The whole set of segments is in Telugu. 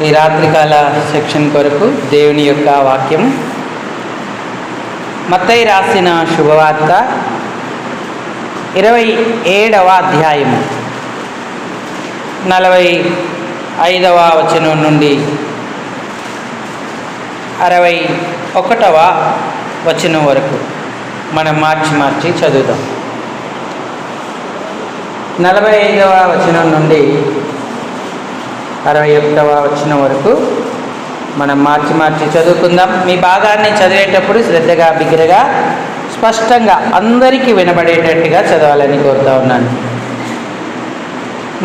ఈ రాత్రికాల సెక్షన్ కొరకు దేవుని యొక్క వాక్యం మత్తయి రాసిన శుభవార్త 27వ అధ్యాయము 45వ వచనం నుండి 61వ వచనం వరకు మనం మార్చి చదువుదాం. 45వ వచనం నుండి 61వ వచనం వరకు మనం మార్చి చదువుకుందాం. మీ భాగాన్ని చదివేటప్పుడు శ్రద్ధగా బిగ్గరగా స్పష్టంగా అందరికీ వినబడేటట్టుగా చదవాలని కోరుతా ఉన్నాను.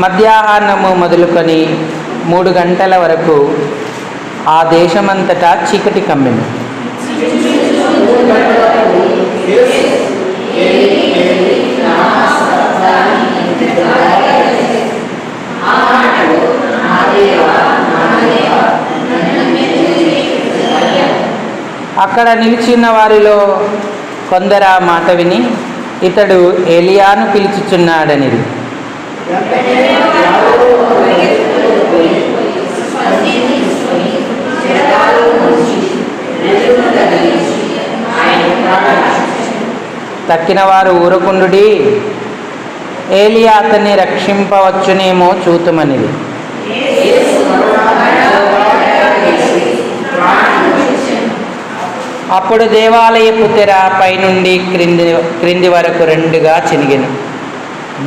మధ్యాహ్నము మొదలుకొని 3 గంటల వరకు ఆ దేశమంతటా చీకటి కమ్మింది. అక్కడ నిలిచిన వారిలో కొందరు ఆ మాట విని, ఇతడు ఏలియాను పిలుచుచున్నాడనిది. తక్కిన వారు ఊరకుండుడి, ఏలియా అతన్ని రక్షింపవచ్చునేమో చూతుమనిది. అప్పుడు దేవాలయపు తెర పైనుండి క్రింది వరకు 2గా చినిగెను.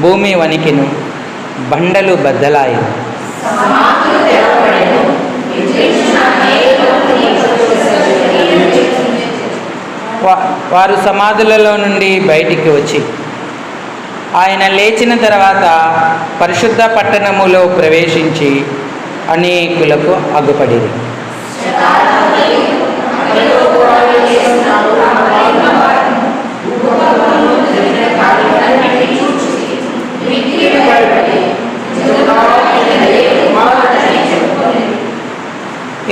భూమి వణికెను, బండలు బద్దలాయెను. వారు సమాధులలో నుండి బయటికి వచ్చి ఆయన లేచిన తర్వాత పరిశుద్ధ పట్టణములో ప్రవేశించి అనేకులకు అగ్గుపడిరి.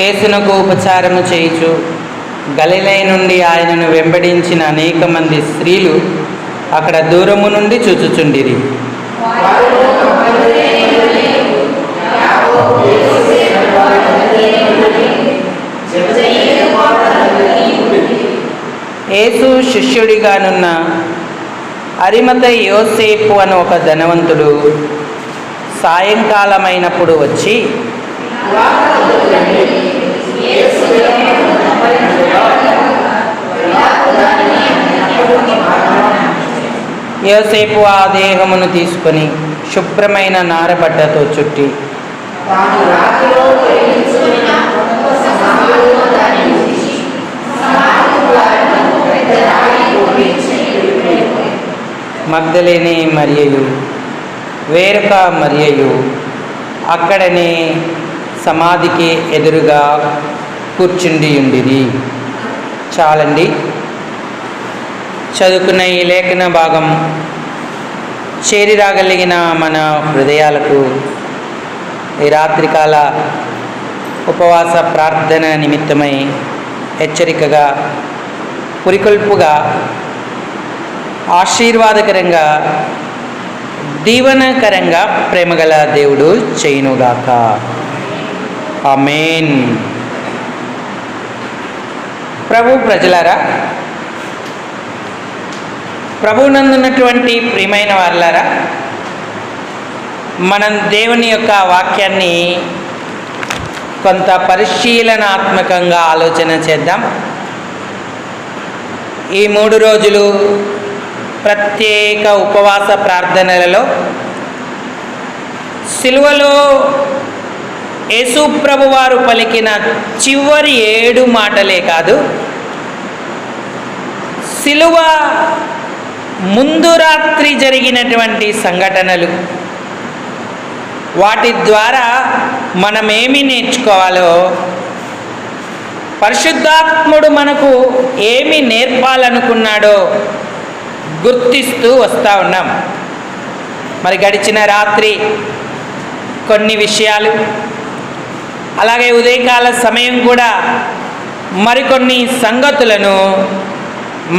యేసునకు ఉపచారము చేయుచు గలిలయ నుండి ఆయనను వెంబడించిన అనేక మంది స్త్రీలు అక్కడ దూరము నుండి చూచుచుండిరి. యేసు శిష్యుడిగానున్న అరిమతయి యోసేపు అని ఒక ధనవంతుడు సాయంకాలమైనప్పుడు వచ్చి యోసేపు ఆ దేహమును తీసుకొని శుభ్రమైన నారబట్టతో చుట్టి మగ్దలేనే మరియయు వేరొక మరియయు అక్కడనే సమాధికి ఎదురుగా కూర్చుండియుండిరి. చాలండి. చదువుకున్న ఈ లేఖన భాగం చేరి రాగలిగిన మన హృదయాలకు ఈ రాత్రికాల ఉపవాస ప్రార్థన నిమిత్తమై హెచ్చరికగా, పురికొల్పుగా, ఆశీర్వాదకరంగా, దీవనకరంగా ప్రేమగల దేవుడు చేయునుగాక. ఆమేన్. ప్రభు ప్రజలారా, ప్రభువునందున్నటువంటి ప్రియమైన వారలారా, మనం దేవుని యొక్క వాక్యాన్ని కొంత పరిశీలనాత్మకంగా ఆలోచన చేద్దాం. ఈ 3 రోజులు ప్రత్యేక ఉపవాస ప్రార్థనలలో సిలువలో యేసు ప్రభువారు పలికిన చివరి 7 మాటలే కాదు, సిలువ ముందు రాత్రి జరిగినటువంటి సంఘటనలు, వాటి ద్వారా మనం ఏమి నేర్చుకోవాలో, పరిశుద్ధాత్ముడు మనకు ఏమి నేర్పాలనుకున్నాడో గుర్తిస్తూ వస్తూ ఉన్నాం. మరి గడిచిన రాత్రి కొన్ని విషయాలు, అలాగే ఉదయకాల సమయం కూడా మరికొన్ని సంగతులను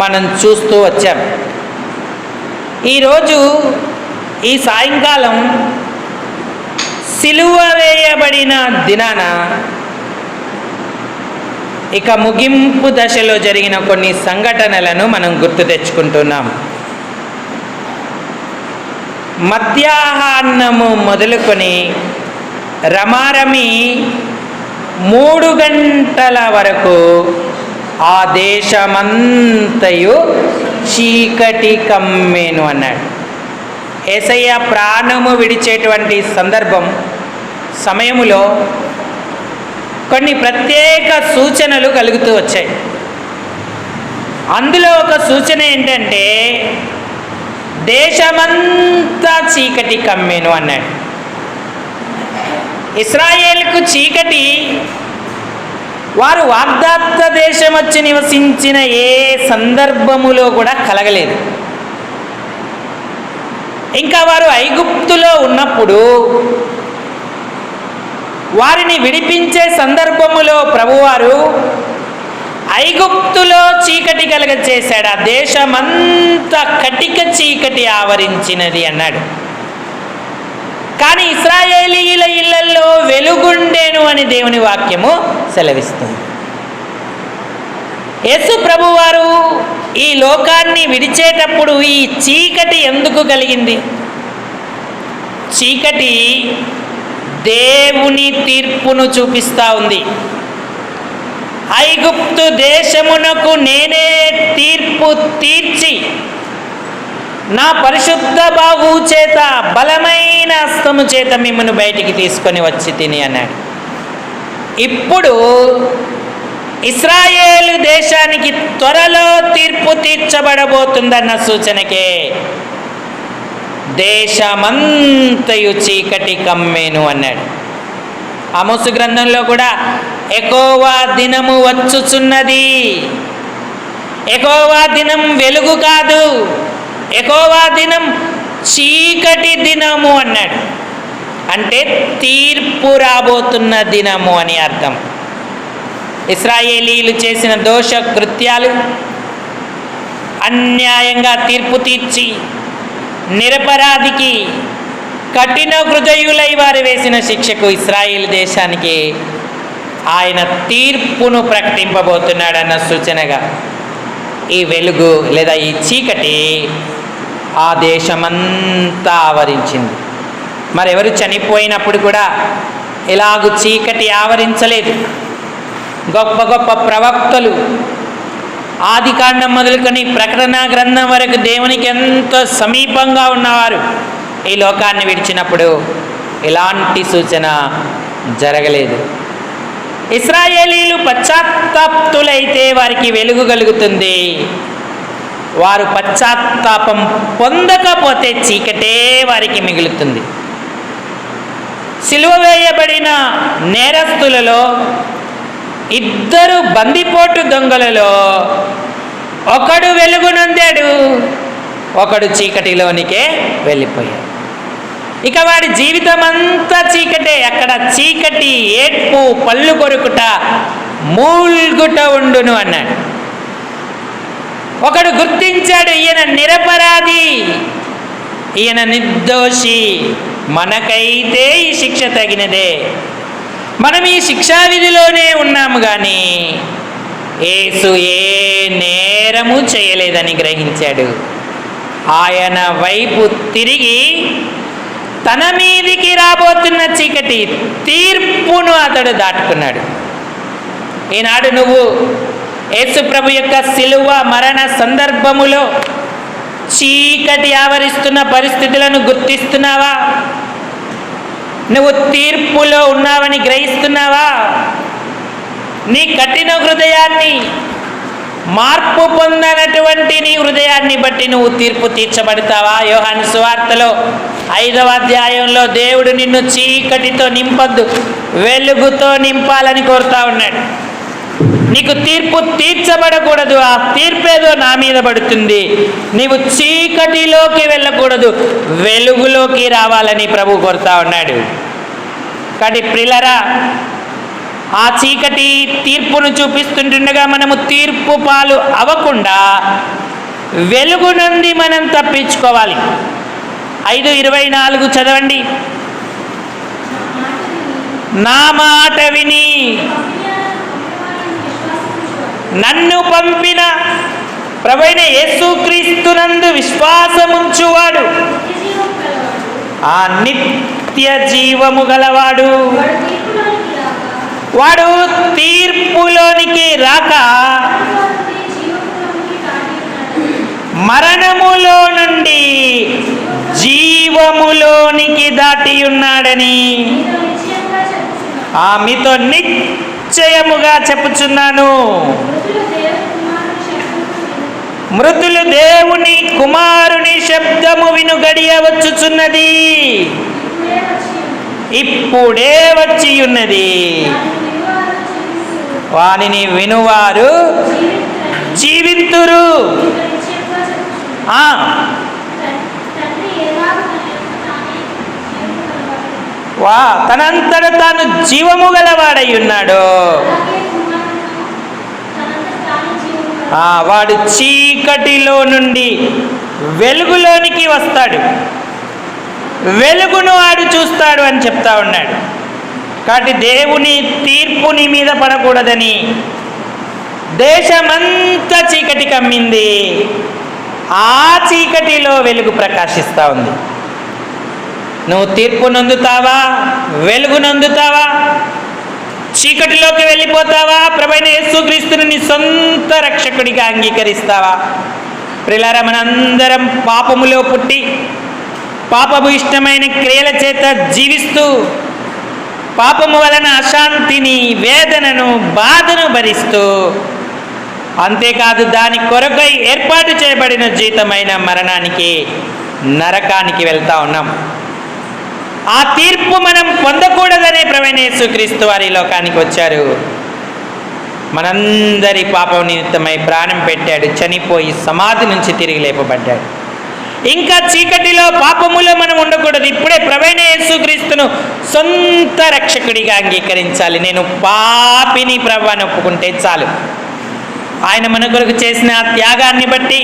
మనం చూస్తూ వచ్చాం. ఈరోజు ఈ సాయంకాలం సిలువ వేయబడిన దినాన ఇక ముగింపు దశలో జరిగిన కొన్ని సంఘటనలను మనం గుర్తు తెచ్చుకుంటున్నాం. మధ్యాహ్నము మొదలుకొని రమారమి 3 గంటల వరకు ఆ దేశమంతయు చీకటి కమ్మెను అన్నాడు. యేసయ్య ప్రాణము విడిచేటువంటి సమయములో కొన్ని ప్రత్యేక సూచనలు కలుగుతూ వచ్చాయి. అందులో ఒక సూచన ఏంటంటే దేశమంతా చీకటి కమ్మెను అన్నాడు. ఇశ్రాయేలుకు చీకటి వారు వాగ్దాత్త దేశం వచ్చి నివసించిన ఏ సందర్భములో కూడా కలగలేదు. ఇంకా వారు ఐగుప్తులో ఉన్నప్పుడు వారిని విడిపించే సందర్భములో ప్రభువారు ఐగుప్తులో చీకటి కలగచేశాడు. ఆ దేశమంతా కటిక చీకటి ఆవరించినది అన్నాడు. కానీ ఇశ్రాయేలీయుల ఇళ్లలో వెలుగుండెను అని దేవుని వాక్యము సెలవిస్తుంది. యేసు ప్రభువారు ఈ లోకాన్ని విడిచేటప్పుడు ఈ చీకటి ఎందుకు కలిగింది? చీకటి దేవుని తీర్పును చూపిస్తూ ఉంది. ఐగుప్తు దేశమునకు నేనే తీర్పు తీర్చి నా పరిశుద్ధ బాహువు చేత బలమైన హస్తము చేత మిమ్మల్ని బయటికి తీసుకొని వచ్చి తిని అన్నాడు. ఇప్పుడు ఇశ్రాయేలు దేశానికి త్వరలో తీర్పు తీర్చబడబోతుందన్న సూచనకే దేశమంతయు చీకటి కమ్మెను అన్నాడు. ఆమోసు గ్రంథంలో కూడా యెహోవా దినము వచ్చుచున్నది, యెహోవా దినం వెలుగు కాదు, యెహోవా దినం చీకటి దినము అన్నాడు. అంటే తీర్పు రాబోతున్న దినము అని అర్థం. ఇశ్రాయేలీయులు చేసిన దోష కృత్యాలు అన్యాయంగా తీర్పు తీర్చి నిరపరాధికి కఠిన హృదయులై వారు వేసిన శిక్షకు ఇశ్రాయేల్ దేశానికి ఆయన తీర్పును ప్రకటింపబోతున్నాడన్న సూచనగా ఈ వెలుగు లేదా ఈ చీకటి ఆ దేశమంతా ఆవరించింది. మరెవరు చనిపోయినప్పుడు కూడా ఇలాగూ చీకటి ఆవరించలేదు. గొప్ప గొప్ప ప్రవక్తలు ఆదికాండం మొదలుకొని ప్రకటన గ్రంథం వరకు దేవునికి ఎంతో సమీపంగా ఉన్నవారు ఈ లోకాన్ని విడిచినప్పుడు ఎలాంటి సూచన జరగలేదు. ఇశ్రాయేలీలు పశ్చాత్తాప్తులైతే వారికి వెలుగు కలుగుతుంది. వారు పశ్చాత్తాపం పొందకపోతే చీకటే వారికి మిగులుతుంది. సిలువ వేయబడిన నేరస్తులలో 2 బందిపోటు దొంగలలో ఒకడు వెలుగునందాడు, ఒకడు చీకటిలోనికే వెళ్ళిపోయాడు. ఇక వాడి జీవితం అంతా చీకటే. అక్కడ చీకటి, ఏడ్పు, పళ్ళు కొరుకుట, మూల్గుట ఉండును అన్నాడు. ఒకడు గుర్తించాడు, ఈయన నిరపరాధి, ఈయన నిర్దోషి, మనకైతే ఈ శిక్ష తగినదే, మనం ఈ శిక్షావిధిలోనే ఉన్నాము కానీ యేసు ఏ నేరము చేయలేదని గ్రహించాడు. ఆయన వైపు తిరిగి తన మీదికి రాబోతున్న చీకటి తీర్పును అతడు దాటుకున్నాడు. ఈనాడు నువ్వు యేసు ప్రభు యొక్క సిలువ మరణ సందర్భములో చీకటి ఆవరిస్తున్న పరిస్థితులను గుర్తిస్తున్నావా? నువ్వు తీర్పులో ఉన్నావని గ్రహిస్తున్నావా? నీ కఠిన హృదయాన్ని, మార్పు పొందనటువంటి నీ హృదయాన్ని బట్టి నువ్వు తీర్పు తీర్చబడతావా? యోహాను సువార్తలో 5వ అధ్యాయంలో దేవుడు నిన్ను చీకటితో నింపొద్దు, వెలుగుతో నింపాలని కోరుతా ఉన్నాడు. నీకు తీర్పు తీర్చబడకూడదు, ఆ తీర్పేదో నా మీద పడుతుంది. నీవు చీకటిలోకి వెళ్ళకూడదు, వెలుగులోకి రావాలని ప్రభు కోరుతా ఉన్నాడు. కాబట్టి ప్రియులారా, ఆ చీకటి తీర్పును చూపిస్తుండగా మనము తీర్పు పాలు అవ్వకుండా వెలుగు నుండి మనం తప్పించుకోవాలి. 5:24 చదవండి. నా మాట విని నన్ను పంపిన ప్రభువైన యేసుక్రీస్తునందు విశ్వాసముంచువాడు ఆ నిత్య జీవము గలవాడు. వాడు తీర్పులోనికి రాక మరణములో నుండి జీవములోనికి దాటి ఉన్నాడని మీతో నిశ్చయముగా చెప్పుచున్నాను. మృతులు దేవుని కుమారుని శబ్దము విను గడియ వచ్చుచున్నది, ఇప్పుడే వచ్చి ఉన్నది. వానిని వినువారు జీవింతురు. తనంతట తాను జీవము గలవాడై ఉన్నాడు. వాడు చీకటిలో నుండి వెలుగులోనికి వస్తాడు, వెలుగును వాడు చూస్తాడు అని చెప్తా ఉన్నాడు. కాబట్టి దేవుని తీర్పు నీ మీద పడకూడదని దేశమంతా చీకటి కమ్మింది, ఆ చీకటిలో వెలుగు ప్రకాశిస్తూ ఉంది. నువ్వు తీర్పు నొందుతావా, వెలుగు నొందుతావా, చీకటిలోకి వెళ్ళిపోతావా, ప్రభువైన యేసుక్రీస్తుని నీ సొంత రక్షకుడిగా అంగీకరిస్తావా? ప్రియులారా, మనందరం పాపములో పుట్టి పాపము ఇష్టమైన క్రియల చేత జీవిస్తూ పాపము వలన అశాంతిని, వేదనను, బాధను భరిస్తూ, అంతేకాదు దాని కొరకై ఏర్పాటు చేయబడిన జీవితమైన మరణానికి, నరకానికి వెళ్తా ఉన్నాం. ఆ తీర్పు మనం పొందకూడదనే ప్రభువైన యేసుక్రీస్తు వారి లోకానికి వచ్చారు. మనందరి పాపం నిమిత్తమై ప్రాణం పెట్టాడు, చనిపోయి సమాధి నుంచి తిరిగి లేపబడ్డాడు. ఇంకా చీకటిలో పాపములో మనం ఉండకూడదు. ఇప్పుడే ప్రభువైన యేసుక్రీస్తును సొంత రక్షకుడిగా అంగీకరించాలి. నేను పాపిని ప్రభువు అని ఒప్పుకుంటే చాలు. ఆయన మన కొరకు చేసిన త్యాగాన్ని బట్టి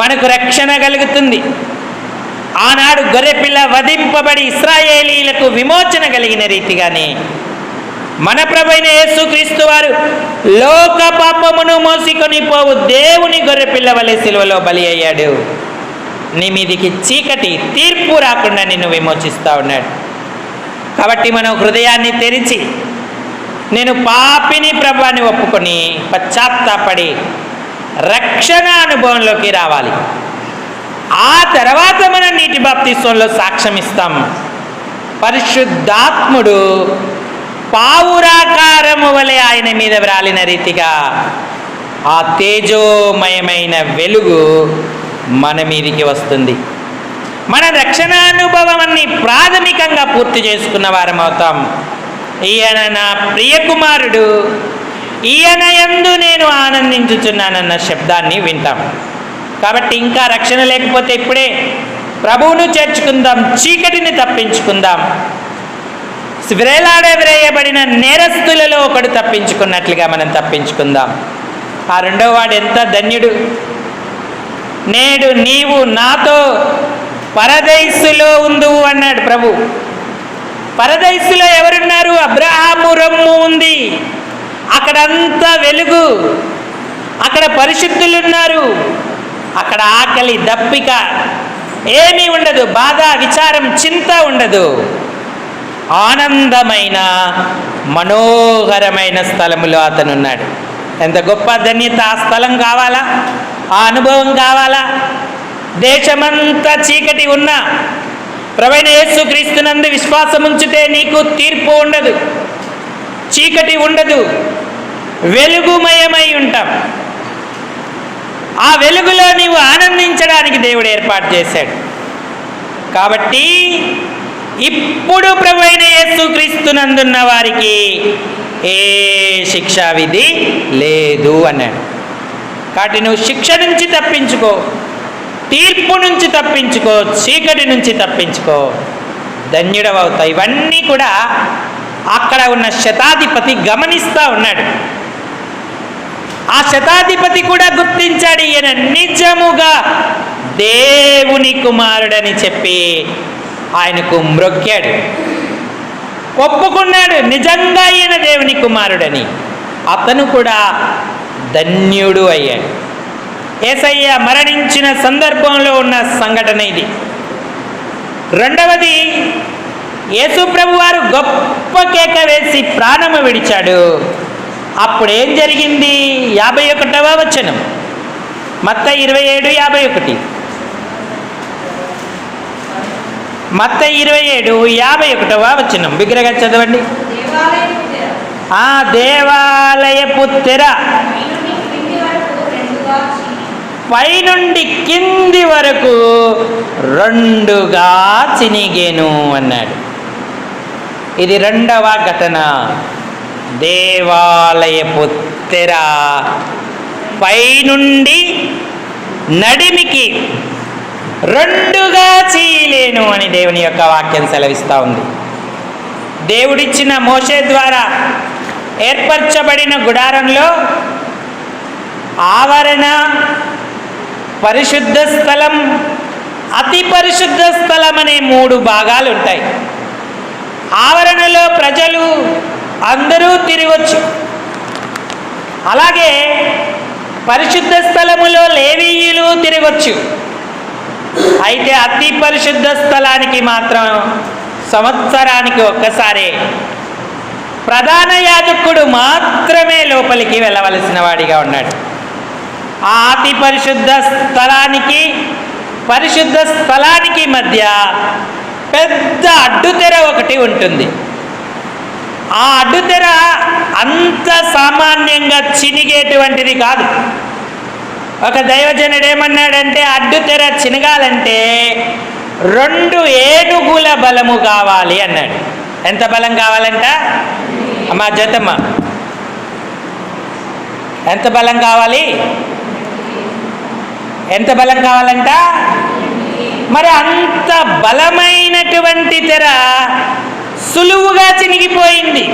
మనకు రక్షణ కలుగుతుంది. ఆనాడు గొర్రెపిల్ల వధింపబడి ఇశ్రాయేలీలకు విమోచన కలిగిన రీతిగానే మన ప్రభువైన యేసుక్రీస్తు వారు లోక పాపమును మోసుకొని పోవు దేవుని గొర్రెపిల్ల వలె సిలువలో బలి అయ్యాడు. నీ మీదికి చీకటి తీర్పు రాకుండా నిన్ను విమోచిస్తూ ఉన్నాడు. కాబట్టి మనం హృదయాన్ని తెరిచి నేను పాపిని ప్రభువాన్ని ఒప్పుకొని పశ్చాత్తాపడి రక్షణ అనుభవంలోకి రావాలి. ఆ తర్వాత మనం నీటి బాప్తిస్మంలో సాక్ష్యం ఇస్తాం. పరిశుద్ధాత్ముడు పావురాకారము వలె ఆయన మీద వ్రాలిన రీతిగా ఆ తేజోమయమైన వెలుగు మన మీదికి వస్తుంది. మన రక్షణ అనుభవాన్ని ప్రాథమికంగా పూర్తి చేసుకున్న వారం అవుతాం. ఈయన నా ప్రియకుమారుడు, ఈయన యందు నేను ఆనందించుచున్నానన్న శబ్దాన్ని వింటాం. కాబట్టి ఇంకా రక్షణ లేకపోతే ఇప్పుడే ప్రభువును చేర్చుకుందాం, చీకటిని తప్పించుకుందాం. వేలాడవేయబడిన నేరస్తులలో ఒకడు తప్పించుకున్నట్లుగా మనం తప్పించుకుందాం. ఆ రెండో వాడు ఎంత ధన్యుడు. నేడు నీవు నాతో పరదైసులో ఉందువు అన్నాడు ప్రభు. పరదైసులో ఎవరున్నారు? అబ్రహాము రొమ్ము ఉంది, అక్కడంతా వెలుగు, అక్కడ పరిశుద్ధులు ఉన్నారు, అక్కడ ఆకలి, దప్పిక ఏమీ ఉండదు, బాధ, విచారం, చింత ఉండదు. ఆనందమైన మనోహరమైన స్థలములో అతనున్నాడు. ఎంత గొప్ప ధన్యత! ఆ స్థలం కావాలా? ఆ అనుభవం కావాలా? దేశమంతా చీకటి ఉన్నా ప్రభువైన యేసుక్రీస్తునందు విశ్వాసం ఉంచితే నీకు తీర్పు ఉండదు, చీకటి ఉండదు, వెలుగుమయమై ఉంటాం. ఆ వెలుగులో నీవు ఆనందించడానికి దేవుడు ఏర్పాటు చేశాడు. కాబట్టి ఇప్పుడు ప్రభువైన యేసుక్రీస్తునందున్న వారికి ఏ శిక్షా విధి లేదు అన్నాడు. కాబట్టి నువ్వు శిక్ష నుంచి తప్పించుకో, తీర్పు నుంచి తప్పించుకో, చీకటి నుంచి తప్పించుకో, ధన్యుడవవుతావు. ఇవన్నీ కూడా అక్కడ ఉన్న శతాధిపతి గమనిస్తూ ఉన్నాడు. ఆ శతాధిపతి కూడా గుర్తించాడు, ఈయన నిజముగా దేవుని కుమారుడని చెప్పి ఆయనకు మ్రొక్కాడు. ఒప్పుకున్నాడు నిజంగా ఈయన దేవుని కుమారుడని. అతను కూడా ధన్యుడు అయ్యాడు. యేసయ్య మరణించిన సందర్భంలో ఉన్న సంఘటన ఇది. రెండవది, యేసు ప్రభు వారు గొప్ప కేక వేసి ప్రాణము విడిచాడు. అప్పుడు ఏం జరిగింది? 51వ వచనం, మత్తయి 27:51. మత్తయి 27:51వ వచనం బిగ్గరగా చదవండి. ఆ దేవాలయపు తెర పైనుండి కింది వరకు రెండుగా చినిగేను అన్నాడు. ఇది రెండవ ఘటన. దేవాలయపు తెర పైనుండి నడిమికి రెండుగా చీలేను అని దేవుని యొక్క వాక్యం సెలవిస్తూ ఉంది. దేవుడిచ్చిన మోషే ద్వారా ఏర్పరచబడిన గుడారంలో ఆవరణ, పరిశుద్ధ స్థలం, అతి పరిశుద్ధ స్థలం అనే 3 భాగాలు ఉంటాయి. ఆవరణలో ప్రజలు అందరూ తిరగొచ్చు. అలాగే పరిశుద్ధ స్థలములో లేవీయులు తిరగొచ్చు. అయితే అతి పరిశుద్ధ స్థలానికి మాత్రం సంవత్సరానికి ఒక్కసారే ప్రధాన యాజకుడు మాత్రమే లోపలికి వెళ్ళవలసిన వాడిగా ఉన్నాడు. ఆ అతి పరిశుద్ధ స్థలానికి పరిశుద్ధ స్థలానికి మధ్య పెద్ద అడ్డుతెర ఒకటి ఉంటుంది. ఆ అడ్డుతెర అంత సామాన్యంగా చినిగేటువంటిది కాదు. ఒక దైవజనుడు ఏమన్నాడంటే, అడ్డుతెర చినగాలంటే 2 ఏనుగుల బలము కావాలి అన్నాడు. ఎంత బలం కావాలంట అమ్మా జ్యోతమ్మ? ఎంత బలం కావాలి? ఎంత బలం కావాలంట? మరి అంత బలమైనటువంటి తెర సులువుగా చినిగిపోయింది.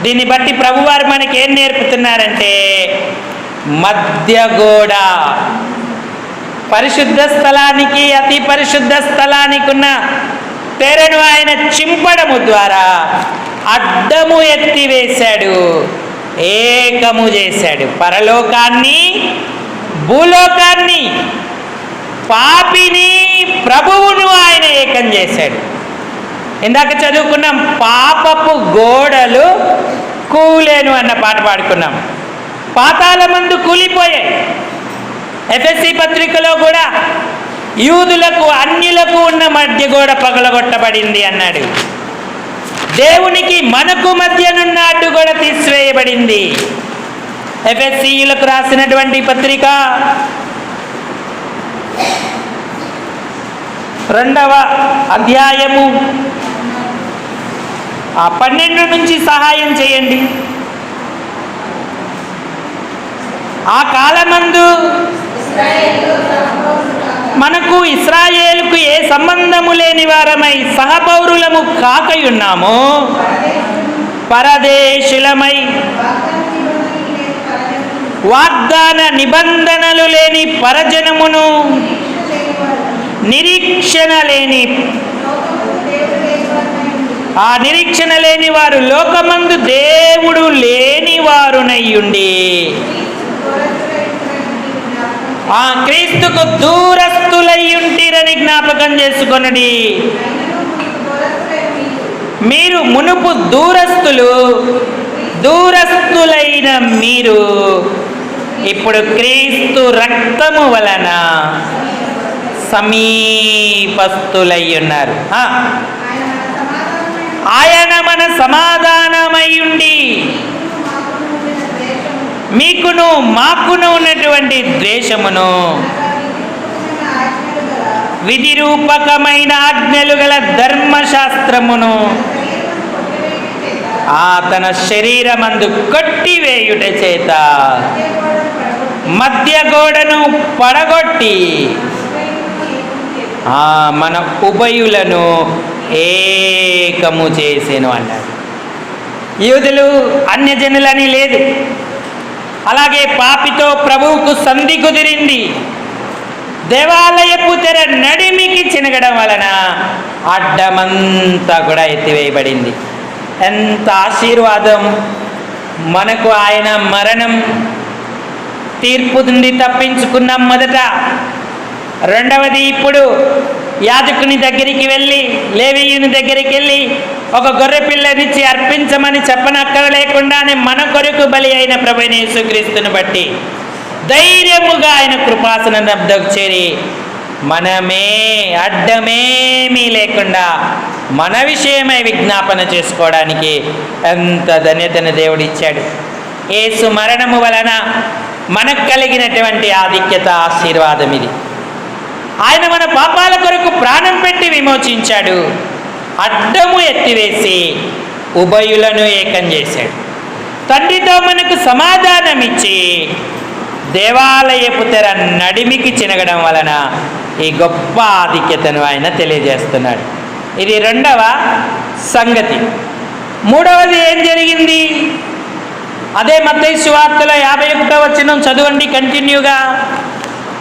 దీన్ని బట్టి ప్రభువారు మనకి ఏం నేర్పుతున్నారంటే, మధ్య గోడ పరిశుద్ధ స్థలానికి అతి పరిశుద్ధ స్థలానికి ఉన్న తెరను ఆయన చింపడము ద్వారా అడ్డము ఎత్తివేశాడు, ఏకము చేశాడు. పరలోకాన్ని భూలోకాన్ని, పాపిని ప్రభువును ఆయన ఏకం చేశాడు. ఇందాక చదువుకున్నాం, పాపపు గోడలు కూలేను అన్న పాట పాడుకున్నాం. పాతాళమందు కూలిపోయాయి. ఎఫెసీ పత్రికలో కూడా యూదులకు అన్యులకు ఉన్న మధ్య గోడ పగలగొట్టబడింది అన్నాడు. దేవునికి మనకు మధ్యనున్న అడ్డు గోడ తీసివేయబడింది. ఎఫెసీయులకు రాసినటువంటి పత్రిక 2వ అధ్యాయము 12 నుంచి సహాయం చేయండి. ఆ కాలమందు మనకు ఇశ్రాయేలుకు ఏ సంబంధము లేని వారమై సహపౌరులము కాకయున్నాము, పరదేశులమై వాగ్దాన నిబంధనలు లేని పరజనమును, నిరీక్షణ లేని ఆ నిరీక్షణ లేని వారు లోకమందు దేవుడు లేని వారునయ్యుండి ఆ క్రీస్తుకు దూరస్తులయ్యుంటిరని జ్ఞాపకం చేసుకొనడి. మీరు మునుపు దూరస్తులైన మీరు ఇప్పుడు క్రీస్తు రక్తము వలన సమీపస్తులై ఉన్నారు. ఆయన మన సమాధానమయ్యుండి మీకును మాకును ఉన్నటువంటి ద్వేషమును, విధిరూపకమైన ఆజ్ఞలు గల ధర్మశాస్త్రమును తన శరీరమందు కొట్టివేయుట చేత మధ్య గోడను పడగొట్టి మన ఉభయులను ఏకము చేసెను అన్నాడు. యూదులు అన్యజనులని లేదు. అలాగే పాపితో ప్రభువుకు సంధి కుదిరింది. దేవాలయపు తెర నడిమికి చినగడం వలన అడ్డమంతా కూడా ఎత్తివేయబడింది. ఎంత ఆశీర్వాదం మనకు. ఆయన మరణం, తీర్పు నుండి తప్పించుకున్నాం మొదట. రెండవది, ఇప్పుడు యాజకుని దగ్గరికి వెళ్ళి, లేవీయుని దగ్గరికి వెళ్ళి ఒక గొర్రె పిల్లనిచ్చి అర్పించమని చెప్పనక్కరలేకుండానే మన కొరకు బలి అయిన ప్రభువైన యేసుక్రీస్తుని బట్టి ధైర్యముగా ఆయన కృపాసనం వద్దకు చేరి మనమే అడ్డమేమీ లేకుండా మన విషయమై విజ్ఞాపన చేసుకోవడానికి ఎంత ధన్యతను దేవుడిచ్చాడు. యేసు మరణము వలన మనకు కలిగినటువంటి ఆధిక్యత, ఆశీర్వాదం ఇది. ఆయన మన పాపాల కొరకు ప్రాణం పెట్టి విమోచించాడు. అడ్డము ఎత్తివేసి ఉభయులను ఏకం చేశాడు. తండ్రితో మనకు సమాధానం ఇచ్చి దేవాలయపు తెర నడిమికి చినగడం వలన ఈ గొప్ప ఆధిక్యతను ఆయన తెలియజేస్తున్నాడు. ఇది రెండవ సంగతి. మూడవది ఏం జరిగింది? అదే మత్తయి సువార్తలో 51వ వచనం చదవండి కంటిన్యూగా.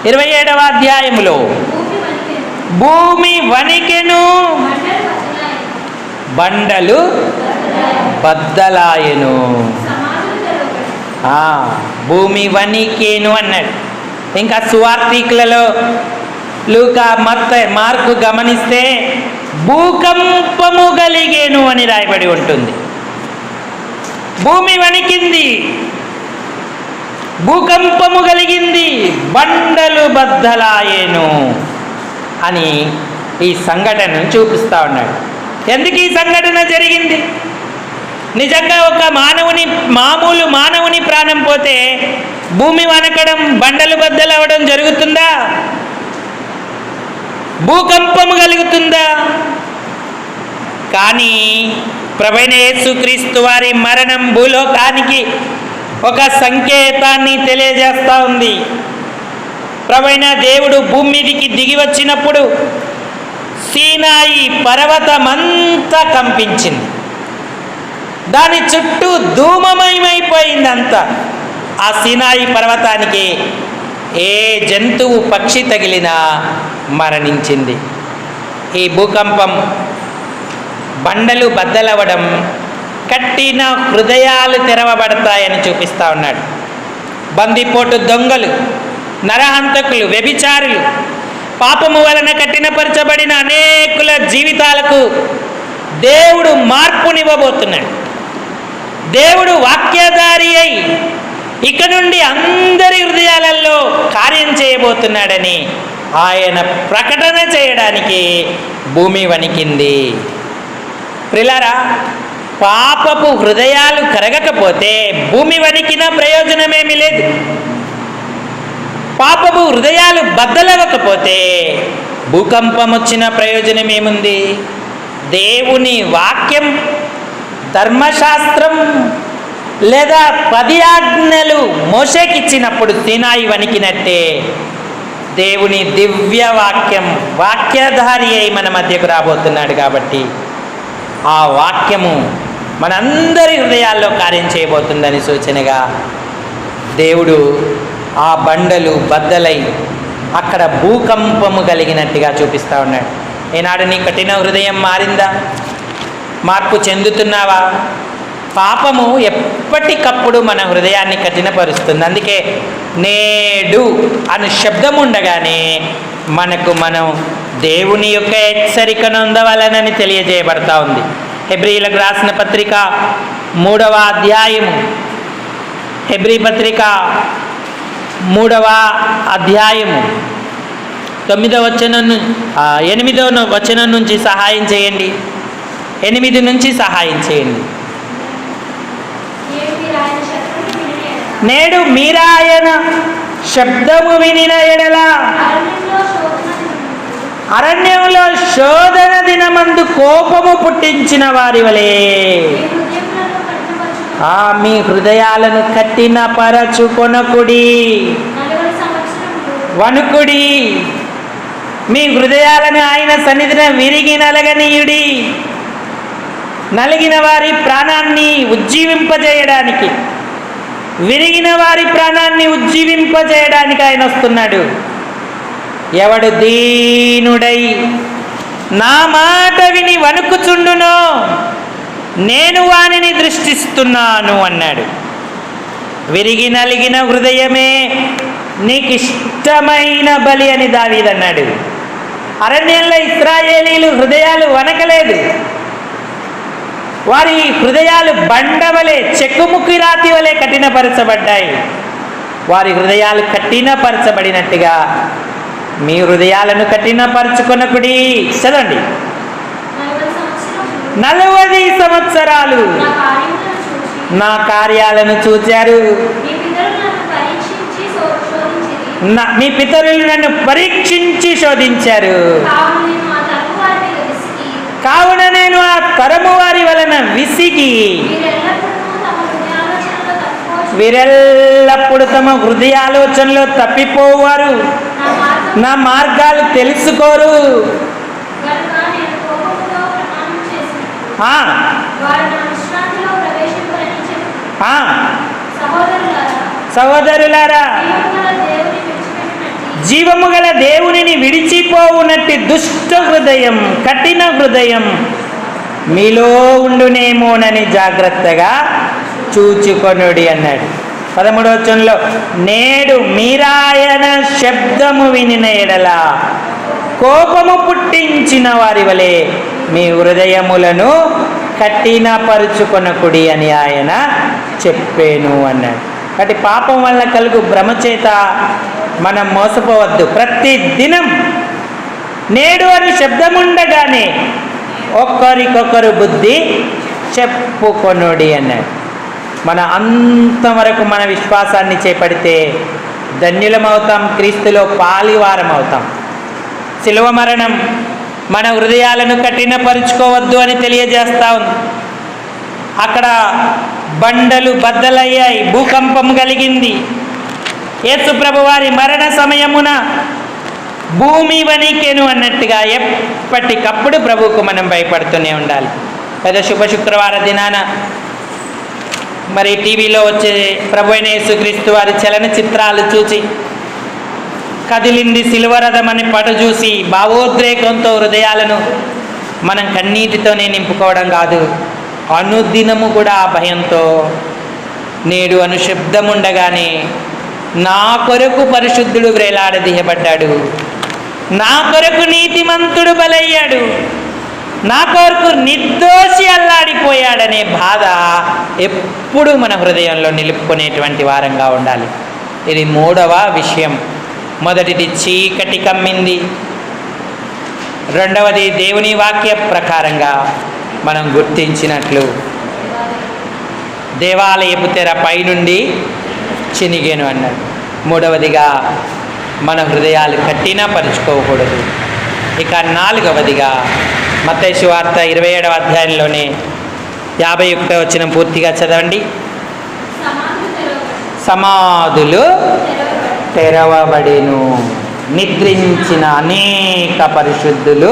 27వ అధ్యాయములో భూమి వణికెను, బండలు బద్దలాయెను. భూమి వణికేను అన్నాడు. ఇంకా సువార్తికులలో లూకా, మత్తయి, మార్కు గమనిస్తే భూకంపము కలిగేను అని రాయబడి ఉంటుంది. భూమి వణికింది, భూకంపము కలిగింది, బండలు బద్దలాయేను అని ఈ సంఘటనను చూపిస్తూ ఉన్నాడు. ఎందుకు ఈ సంఘటన జరిగింది? నిజంగా ఒక మామూలు మానవుని ప్రాణం పోతే భూమి వణకడం, బండలు బద్దలవడం జరుగుతుందా? భూకంపము కలుగుతుందా? కానీ ప్రభువైన యేసుక్రీస్తు వారి మరణం భూలోకానికి ఒక సంకేతాన్ని తెలియజేస్తూ ఉంది. ప్రభువైన దేవుడు భూమి మీదికి దిగి వచ్చినప్పుడు సీనాయి పర్వతమంతా కంపించింది. దాని చుట్టూ ధూమమయమైపోయిందంతా. ఆ సీనాయి పర్వతానికి ఏ జంతువు, పక్షి తగిలినా మరణించింది. ఈ భూకంపం, బండలు బద్దలవడం, కట్టిన హృదయాలు తెరవబడతాయని చూపిస్తూ ఉన్నాడు. బందిపోటు దొంగలు, నరహంతకులు, వ్యభిచారులు, పాపము వలన కఠినపరచబడిన అనేకుల జీవితాలకు దేవుడు మార్పునివ్వబోతున్నాడు. దేవుడు వాక్యధారి అయి ఇక నుండి అందరి హృదయాలలో కార్యం చేయబోతున్నాడని ఆయన ప్రకటన చేయడానికి భూమి వణికింది. ప్రియులారా, పాపపు హృదయాలు కరగకపోతే భూమి వణికిన ప్రయోజనమేమీ లేదు. పాపపు హృదయాలు బద్దలవ్వకపోతే భూకంపం వచ్చిన ప్రయోజనం ఏముంది? దేవుని వాక్యం, ధర్మశాస్త్రం లేదా 10 ఆజ్ఞలు మోషేకిచ్చినప్పుడు సీనాయి వణికినట్టే దేవుని దివ్య వాక్యం, వాక్యధారి అయి మన మధ్యకు రాబోతున్నాడు. కాబట్టి ఆ వాక్యము మనందరి హృదయాల్లో కార్యం చేయబోతుందని సూచనగా దేవుడు ఆ బండలు బద్దలై అక్కడ భూకంపము కలిగినట్టుగా చూపిస్తూ ఉన్నాడు. ఈనాడు నీ కఠిన హృదయం మారిందా? మార్పు చెందుతున్నావా? పాపము ఎప్పటికప్పుడు మన హృదయాన్ని కఠినపరుస్తుంది. అందుకే నేడు అను శబ్దం ఉండగానే మనం దేవుని యొక్క హెచ్చరికను ఉండవలనని తెలియజేయబడతా ఉంది. హెబ్రీలకు రాసిన పత్రిక 3వ అధ్యాయము, హెబ్రీ పత్రిక 3వ అధ్యాయము 8వ వచనం నుంచి సహాయం చేయండి. 8 నుంచి సహాయం చేయండి. నేడు మీరాయన శబ్దము వినిన ఎడల అరణ్యంలో శోధన దినమందు కోపము పుట్టించిన వారి వలె మీ హృదయాలను కఠినపరచుకొనకుడి, వణుకుడి. మీ హృదయాలను ఆయన సన్నిధిన విరిగి నలగనీయుడి. నలిగిన వారి ప్రాణాన్ని ఉజ్జీవింపజేయడానికి, విరిగిన వారి ప్రాణాన్ని ఉజ్జీవింపజేయడానికి ఆయన వస్తున్నాడు. ఎవడు దీనుడై నా మాట విని వణుకుచుండునో, నేను వానిని దృష్టిస్తున్నాను అన్నాడు. విరిగి నలిగిన హృదయమే నీకు ఇష్టమైన బలి అని దావీదు అన్నాడు. అరణ్యంలో ఇశ్రాయేలీలు హృదయాలు వనకలేదు. వారి హృదయాలు బండవలే, చెక్కుముక్కి రాతి వలె కఠినపరచబడ్డాయి. వారి హృదయాలు కఠినపరచబడినట్టుగా మీ హృదయాలను కఠినపరచుకొనకుడి. చదవండి. 40 సంవత్సరాలు నా కార్యాలను చూచారు. మీ పితరులు నన్ను పరీక్షించి శోధించారు. కావున నేను ఆ తరము వారి వలన విసిగి వీరెల్లప్పుడు తమ హృదయ ఆలోచనలో తప్పిపోవారు, నా మార్గాలు తెలుసుకోరు. సహోదరులారా, జీవము గల దేవునిని విడిచిపోవునట్టి దుష్ట హృదయం, కఠిన హృదయం మీలో ఉండునేమోనని జాగ్రత్తగా చూచుకొనుడి అన్నాడు. 13వ వచనంలో, నేడు మీరాయన శబ్దము వినిన ఎడల కోపము పుట్టించిన వారి వలె మీ హృదయములను కఠినపరుచుకొనకుడి అని ఆయన చెప్పాను అన్నాడు. కాబట్టి పాపం వల్ల కలుగు భ్రమ చేత మనం మోసపోవద్దు. ప్రతి దినం నేడు అని శబ్దముండగానే ఒక్కరికొకరు బుద్ధి చెప్పుకొనుడి అన్నాడు. మన అంతవరకు మన విశ్వాసాన్ని చేపడితే ధన్యులమవుతాం, క్రీస్తులో పాలివారం అవుతాం. శిలువ మరణం మన హృదయాలను కఠినపరుచుకోవద్దు అని తెలియజేస్తా ఉంది. అక్కడ బండలు బద్దలయ్యాయి, భూకంపం కలిగింది. యేసు ప్రభు వారి మరణ సమయమున భూమి వణికెను అన్నట్టుగా ఎప్పటికప్పుడు ప్రభువుకు మనం భయపడుతూనే ఉండాలి. పెద్ద శుభ శుక్రవార దినాన మరి టీవీలో వచ్చే ప్రభు అయిన యేసుక్రీస్తు వారి చలనచిత్రాలు చూసి కదిలింది శిలువరథం అని పట చూసి భావోద్రేకంతో హృదయాలను మనం కన్నీటితోనే నింపుకోవడం కాదు, అనుదినము కూడా ఆ భయంతో నేడు అను శబ్దముండగానే నా కొరకు పరిశుద్ధుడు వ్రేలాడదీయబడ్డాడు, నా కొరకు నీతిమంతుడు బలయ్యాడు, నా కొరకు నిర్దోషి అల్లాడిపోయాడనే బాధ ఎప్పుడు మన హృదయంలో నిలుపుకునేటువంటి వారంగా ఉండాలి. ఇది 3వ విషయం. మొదటిది చీకటి కమ్మింది, రెండవది దేవుని వాక్య ప్రకారంగా మనం గుర్తించినట్లు దేవాలయపు తెర పైనుండి చినిగేను అన్నాడు. మూడవదిగా మన హృదయాలు కఠినపరుచుకోకూడదు. ఇక 4వదిగా మత్తయి సువార్త 27వ అధ్యాయంలోనే 51వ వచనం పూర్తిగా చదవండి. సమాధులు తెరవబడెను, నిద్రించిన అనేక పరిశుద్ధులు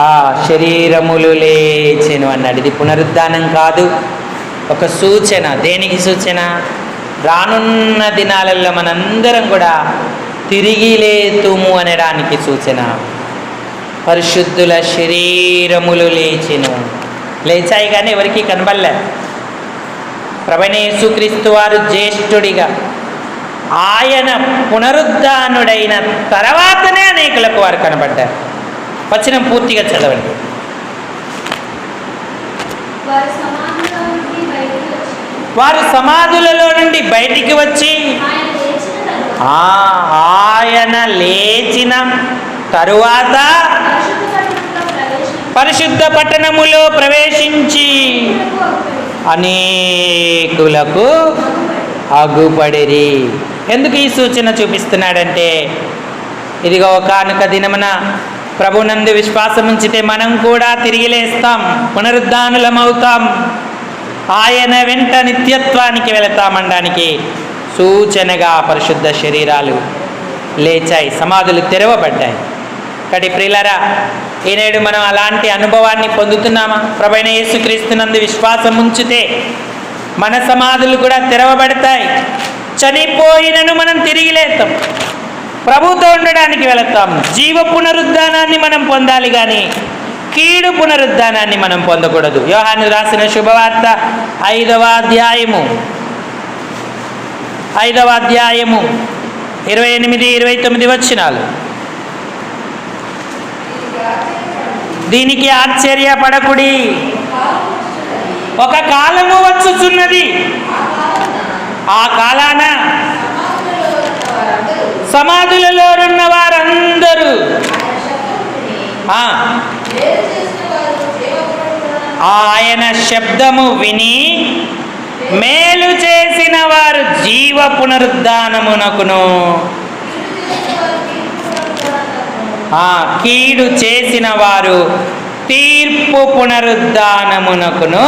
ఆ శరీరములు లేచెను అన్నాడు. ఇది పునరుద్ధానం కాదు, ఒక సూచన. దేనికి సూచన? రానున్న దినాలలో మనందరం కూడా తిరిగి లేతుము అనడానికి సూచన. పరిశుద్ధుల శరీరములు లేచెను. లేచాయి కానీ ఎవరికి కనబడలే. ప్రభువైన యేసుక్రీస్తు వారు జ్యేష్ఠుడిగా ఆయన పునరుద్ధానుడైన తర్వాతనే అనేకులకు వారు కనబడ్డారు. వచనం పూర్తిగా చదవండి. వారు సమాధులలో నుండి బయటికి వచ్చి ఆయన లేచిన తరువాత పరిశుద్ధ పట్టణములో ప్రవేశించి అనేకులకు అగుపడిరి. ఎందుకు ఈ సూచన చూపిస్తున్నాడంటే, ఇదిగో ఒకానొక దినమున ప్రభునందు విశ్వాసం ఉంచితే మనం కూడా తిరిగి లేస్తాం, పునరుద్ధానులమవుతాం, ఆయన వెంట నిత్యత్వానికి వెళతామనడానికి సూచనగా పరిశుద్ధ శరీరాలు లేచాయి, సమాధులు తెరవబడ్డాయి. కాబట్టి ప్రియులారా, ఈనేడు మనం అలాంటి అనుభవాన్ని పొందుతున్నామా? ప్రభువైన యేసుక్రీస్తునందు విశ్వాసం ఉంచితే మన సమాధులు కూడా తెరవబడతాయి. చనిపోయినను మనం తిరిగి లేస్తాం, ప్రభుతో ఉండడానికి వెళతాం. జీవ పునరుద్ధానాన్ని మనం పొందాలి కానీ కీడు పునరుద్ధానాన్ని మనం పొందకూడదు. యోహాను రాసిన శుభవార్త 5వ అధ్యాయము 28-29 వచనాలు. దీనికి ఆశ్చర్యపడకుడి, ఒక కాలము వచ్చుచున్నది, ఆ కాలాన సమాధులలో ఉన్న వారందరూ ఆయన శబ్దము విని మేలు చేసిన వారు జీవ పునరుద్ధానమునకును, కీడు చేసిన వారు తీర్పు పునరుద్ధానమునకును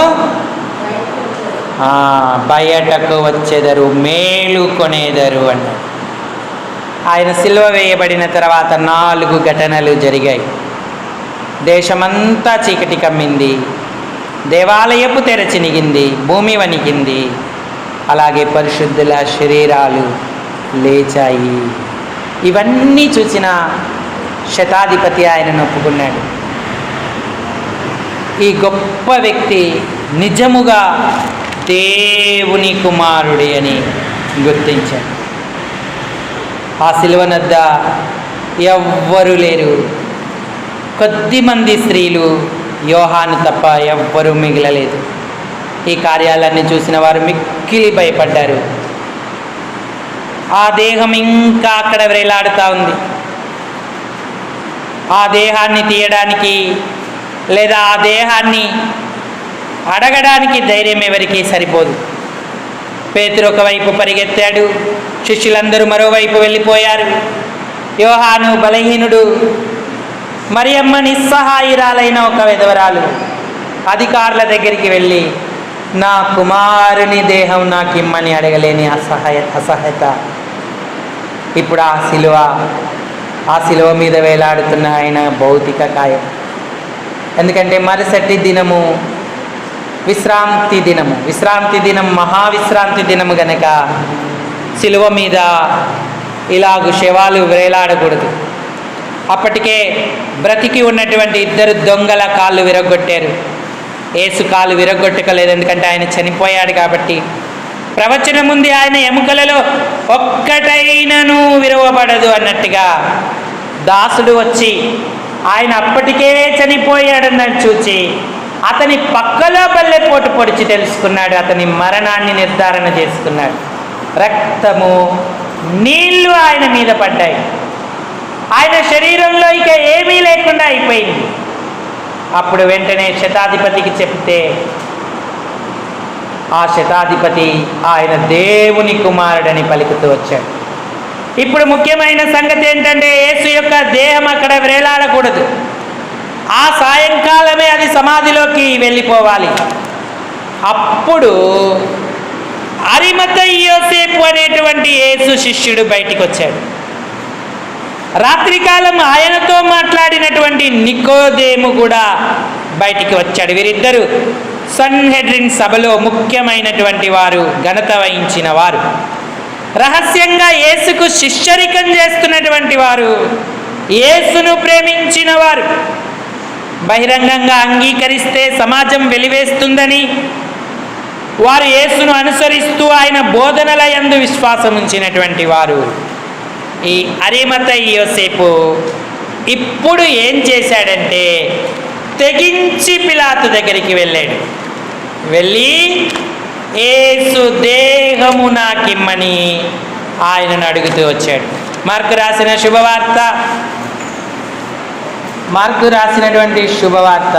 బయటకు వచ్చేదరు, మేలు కొనేదరు అన్నారు. ఆయన సిలువ వేయబడిన తర్వాత 4 ఘటనలు జరిగాయి. దేశమంతా చీకటి కమ్మింది, దేవాలయపు తెర చినిగింది, భూమి వణికింది, అలాగే పరిశుద్ధుల శరీరాలు లేచాయి. ఇవన్నీ చూసిన శతాధిపతి ఆయనను ఒప్పుకున్నాడు. ఈ గొప్ప వ్యక్తి నిజముగా దేవుని కుమారుడి అని గుర్తించాడు. ఆ సిలువనద్ద ఎవ్వరూ లేరు, కొద్దిమంది స్త్రీలు, యోహాను తప్ప ఎవ్వరూ మిగిలలేదు. ఈ కార్యాలన్నీ చూసిన వారు మిక్కిలి భయపడ్డారు. ఆ దేహం ఇంకా అక్కడ వేలాడుతూ ఉంది. ఆ దేహాన్ని తీయడానికి లేదా ఆ దేహాన్ని అడగడానికి ధైర్యం ఎవరికి సరిపోదు. పేతురు ఒకవైపు పరిగెత్తాడు, శిష్యులందరూ మరోవైపు వెళ్ళిపోయారు. యోహాను బలహీనుడు, మరియమ్మ నిస్సహాయురాలైన ఒక విధవరాలు అధికారుల దగ్గరికి వెళ్ళి నా కుమారుని దేహం నాకు ఇమ్మని అడగలేని అసహ్యత. ఇప్పుడు ఆ సిలువ మీద వేలాడుతున్న ఆయన భౌతిక కాయం. ఎందుకంటే మరుసటి దినము విశ్రాంతి దినం, మహావిశ్రాంతి దినము గనక సిలువ మీద ఇలాగు శవాలు వేలాడకూడదు. అప్పటికే బ్రతికి ఉన్నటువంటి 2 దొంగల కాళ్ళు విరగొట్టారు. యేసు కాళ్ళు విరగొట్టకలేదు, ఎందుకంటే ఆయన చనిపోయాడు కాబట్టి. ప్రవచనం ఉంది, ఆయన ఎముకలలో ఒక్కటైనను విరవబడదు అన్నట్టుగా. దాసుడు వచ్చి ఆయన అప్పటికే చనిపోయాడన్నట్టు చూచి అతని పక్కలో బల్లెపోటు పొడిచి తెలుసుకున్నాడు. అతని మరణాన్ని నిర్ధారణ చేసుకున్నాడు. రక్తము, నీళ్లు ఆయన మీద పడ్డాయి. ఆయన శరీరంలో ఇక ఏమీ లేకుండా అయిపోయింది. అప్పుడు వెంటనే శతాధిపతికి చెప్తే ఆ శతాధిపతి ఆయన దేవుని కుమారుడని పలుకుతూ వచ్చాడు. ఇప్పుడు ముఖ్యమైన సంగతి ఏంటంటే యేసు యొక్క దేహం అక్కడ వేలాడకూడదు. ఆ సాయంకాలమే అది సమాధిలోకి వెళ్ళిపోవాలి. అప్పుడు అరిమతయి యోసేపు అనేటువంటి యేసు శిష్యుడు బయటికి వచ్చాడు. రాత్రికాలం ఆయనతో మాట్లాడినటువంటి నికోదేము కూడా బయటికి వచ్చాడు. వీరిద్దరూ సన్హెడ్రిన్ సభలో ముఖ్యమైనటువంటి వారు, ఘనత వహించిన వారు, రహస్యంగా యేసుకు శిష్యరికం చేస్తున్నటువంటి వారు, యేసును ప్రేమించిన వారు. బహిరంగంగా అంగీకరిస్తే సమాజం వెలివేస్తుందని వారు యేసును అనుసరిస్తూ ఆయన బోధనల యందు విశ్వాసం ఉంచినటువంటి వారు. ఈ అరిమతయి యోసేపు ఇప్పుడు ఏం చేశాడంటే తెగించి పిలాతు దగ్గరికి వెళ్ళాడు. వెళ్ళి యేసు దేహము నాకిమ్మని ఆయనను అడుగుతూ వచ్చాడు. మార్కు రాసినటువంటి శుభవార్త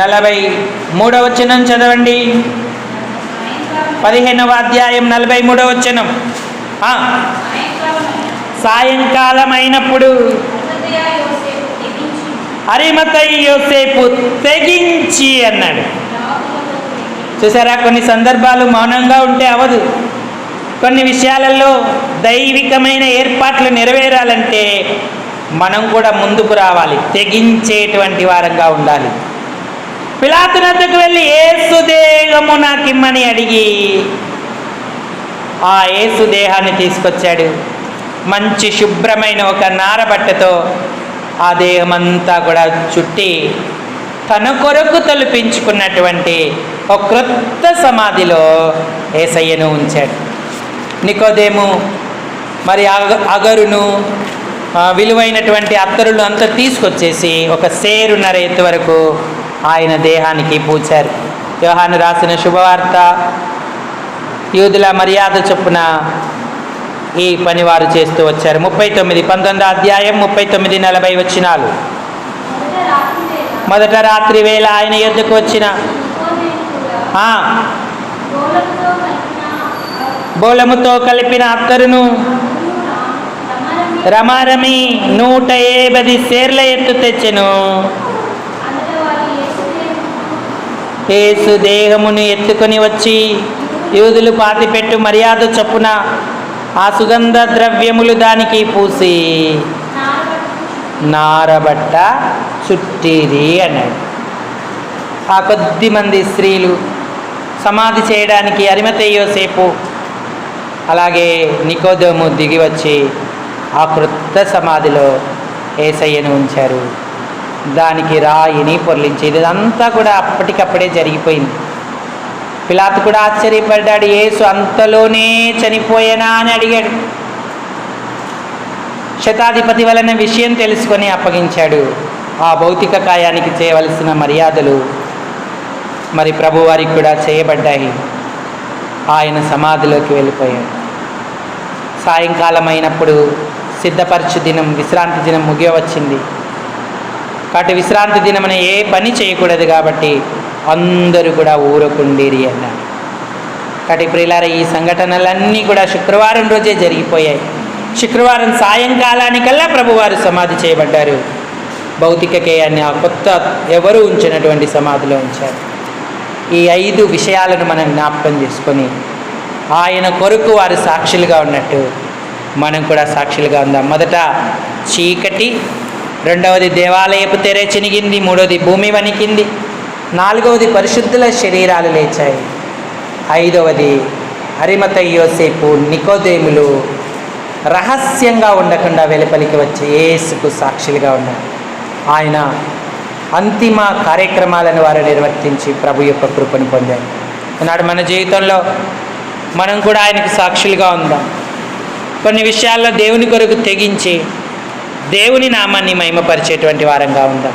43వ వచనం చదవండి. 15వ అధ్యాయం 43వ వచనం. సాయంకాలం అయినప్పుడు అరిమతయి యోసేపు తెగించి అన్నాడు. చూసారా, కొన్ని సందర్భాలు మౌనంగా ఉంటే అవదు. కొన్ని విషయాలలో దైవికమైన ఏర్పాట్లు నెరవేరాలంటే మనం కూడా ముందుకు రావాలి, తెగించేటువంటి వారంగా ఉండాలి. పిలాతు వద్దకు వెళ్ళి యేసు దేహము నాకిమ్మని అడిగి ఆ యేసు దేహాన్ని తీసుకొచ్చాడు. మంచి శుభ్రమైన ఒక నారబట్టతో ఆ దేహమంతా కూడా చుట్టి తన కొరకు తొలిపించుకున్నటువంటి ఒక క్రొత్త సమాధిలో యేసయ్యను ఉంచాడు. నికోదేము మరి అగరును విలువైనటువంటి అత్తరులు అంతా తీసుకొచ్చేసి ఒక సేరున్నర ఎత్తు వరకు ఆయన దేహానికి పూచారు. యోహాను రాసిన శుభవార్త, యూదుల మర్యాద చొప్పున ఈ పని వారు చేస్తూ వచ్చారు. 19 అధ్యాయం 39-40 వచనాలు. మొదట రాత్రి వేళ ఆయన యొద్దకు వచ్చిన బోలముతో కలిపిన అత్తరును రమారమి 150 సేర్ల ఎత్తు తెచ్చెను. యేసు దేహమును ఎత్తుకొని వచ్చి యూదులు పాతిపెట్టు మర్యాద చొప్పున ఆ సుగంధ ద్రవ్యములు దానికి పూసి నారబట్ట చుట్టిరి అన్నాడు. ఆ కొద్ది మంది స్త్రీలు సమాధి చేయడానికి అరిమతయి యోసేపు అలాగే నికోదేము దిగి వచ్చి ఆ క్రొత్త సమాధిలో యేసయ్యను ఉంచారు. దానికి రాయిని పొర్లించి, ఇదంతా కూడా అప్పటికప్పుడే జరిగిపోయింది. పిలాతు కూడా ఆశ్చర్యపడ్డాడు. యేసు అంతలోనే చనిపోయేనా అని అడిగాడు. శతాధిపతి వలన విషయం తెలుసుకొని అప్పగించాడు. ఆ భౌతిక కాయానికి చేయవలసిన మర్యాదలు మరి ప్రభువారికి కూడా చేయబడ్డాయి. ఆయన సమాధిలోకి వెళ్ళిపోయాడు. సాయంకాలం అయినప్పుడు సిద్ధపరచు దినం, విశ్రాంతి దినం ముగియవచ్చింది. కాబట్టి విశ్రాంతి దినమున ఏ పని చేయకూడదు కాబట్టి అందరూ కూడా ఊరకుండిరి అన్నారు. కాబట్టి ప్రియులారా, ఈ సంఘటనలన్నీ కూడా శుక్రవారం రోజే జరిగిపోయాయి. శుక్రవారం సాయంకాలానికల్లా ప్రభువారు సమాధి చేయబడ్డారు. భౌతిక కేయాన్ని ఆ కొత్త ఎవరు ఉంచినటువంటి సమాధిలో ఉంచారు. ఈ 5 విషయాలను మనం జ్ఞాపకం చేసుకొని ఆయన కొరకు వారు సాక్షులుగా ఉన్నట్టు మనం కూడా సాక్షులుగా ఉందాం. మొదట చీకటి, రెండవది దేవాలయపు తెర చినిగింది, మూడవది భూమి వణికింది, నాలుగవది పరిశుద్ధుల శరీరాలు లేచాయి, ఐదవది అరిమతయి యోసేపు నికోదేములు రహస్యంగా ఉండకుండా వెలుపలికి వచ్చి యేసుకు సాక్షులుగా ఉన్నారు. ఆయన అంతిమ కార్యక్రమాలను వారు నిర్వర్తించి ప్రభు యొక్క కృపను పొందారు. ఈనాడు మన జీవితంలో మనం కూడా ఆయనకు సాక్షులుగా ఉందాం. కొన్ని విషయాల్లో దేవుని కొరకు తెగించి దేవుని నామాన్ని మహిమపరిచేటువంటి వారంగా ఉందాం.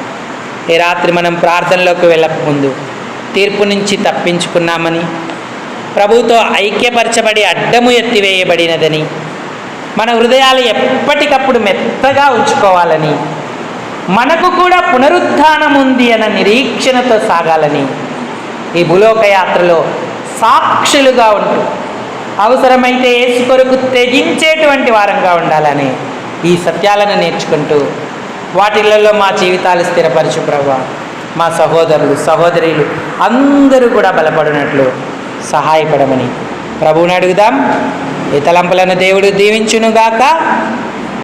ఈ రాత్రి మనం ప్రార్థనలోకి వెళ్ళకముందు తీర్పు నుంచి తప్పించుకున్నామని, ప్రభువుతో ఐక్యపరచబడి అడ్డము ఎత్తివేయబడినదని, మన హృదయాలు ఎప్పటికప్పుడు మెత్తగా ఉంచుకోవాలని, మనకు కూడా పునరుద్ధానం ఉంది అన్న నిరీక్షణతో సాగాలని, ఈ భూలోక యాత్రలో సాక్షులుగా ఉంటూ అవసరమైతే యేసు కొరకు తెగించేటువంటి వారంగా ఉండాలని ఈ సత్యాలను నేర్చుకుంటూ వాటిలలో మా జీవితాలు స్థిరపరచు ప్రభువా. మా సహోదరులు సహోదరులు అందరూ కూడా బలపడినట్లు సహాయపడమని ప్రభువుని అడుగుదాం. ఈ తలంపులను దేవుడు దీవించునుగాక.